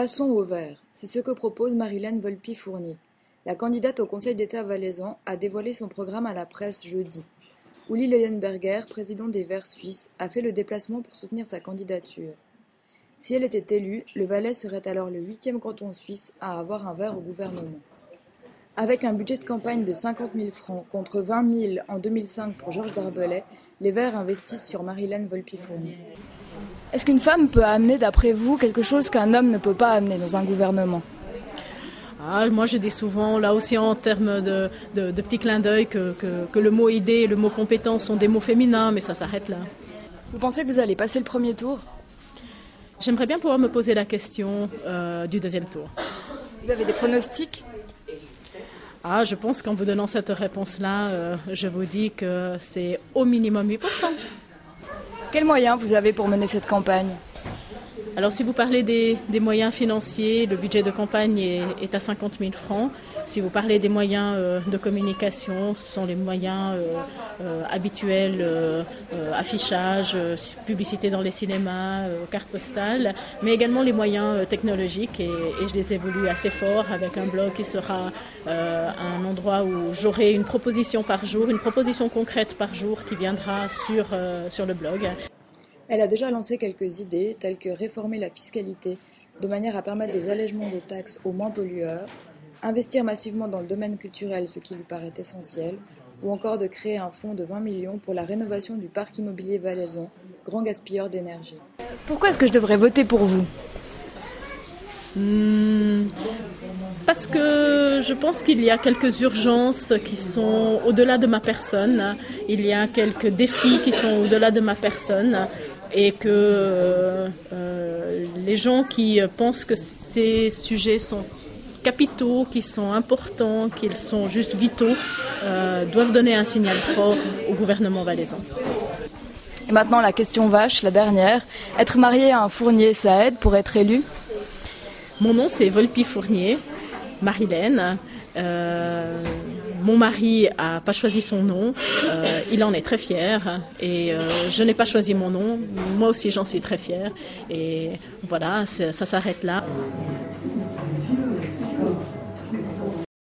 Passons au vert. C'est ce que propose Marilène Volpi-Fournier. La candidate au Conseil d'État valaisan a dévoilé son programme à la presse jeudi. Uli Leuenberger, président des Verts suisses, a fait le déplacement pour soutenir sa candidature. Si elle était élue, le Valais serait alors le 8e canton suisse à avoir un vert au gouvernement. Avec un budget de campagne de 50 000 francs contre 20 000 en 2005 pour Georges Darbelay, les Verts investissent sur Marilène Volpi-Fournier. Est-ce qu'une femme peut amener, d'après vous, quelque chose qu'un homme ne peut pas amener dans un gouvernement ? Moi, je dis souvent, là aussi en termes de petits clins d'œil, que le mot idée et le mot compétence sont des mots féminins, mais ça s'arrête là. Vous pensez que vous allez passer le premier tour ? J'aimerais bien pouvoir me poser la question du deuxième tour. Vous avez des pronostics ? Je pense qu'en vous donnant cette réponse-là, je vous dis que c'est au minimum 8%. Quels moyens vous avez pour mener cette campagne ? Alors si vous parlez des moyens financiers, le budget de campagne est à 50 000 francs. Si vous parlez des moyens de communication, ce sont les moyens habituels, affichage, publicité dans les cinémas, cartes postales, mais également les moyens technologiques et je les ai voulus assez forts avec un blog qui sera un endroit où j'aurai une proposition par jour, une proposition concrète par jour qui viendra sur le blog. Elle a déjà lancé quelques idées, telles que réformer la fiscalité, de manière à permettre des allègements de taxes aux moins pollueurs, investir massivement dans le domaine culturel, ce qui lui paraît essentiel, ou encore de créer un fonds de 20 millions pour la rénovation du parc immobilier valaisan, grand gaspilleur d'énergie. Pourquoi est-ce que je devrais voter pour vous ? Parce que je pense qu'il y a quelques urgences qui sont au-delà de ma personne, il y a quelques défis qui sont au-delà de ma personne et que les gens qui pensent que ces sujets sont capitaux, qui sont importants, qu'ils sont juste vitaux, doivent donner un signal fort au gouvernement valaisan. Et maintenant la question vache, la dernière. Être marié à un fournier, ça aide pour être élu ? Mon nom c'est Volpi-Fournier, Marilène. Mon mari n'a pas choisi son nom, il en est très fier et je n'ai pas choisi mon nom, moi aussi j'en suis très fière et voilà, ça s'arrête là.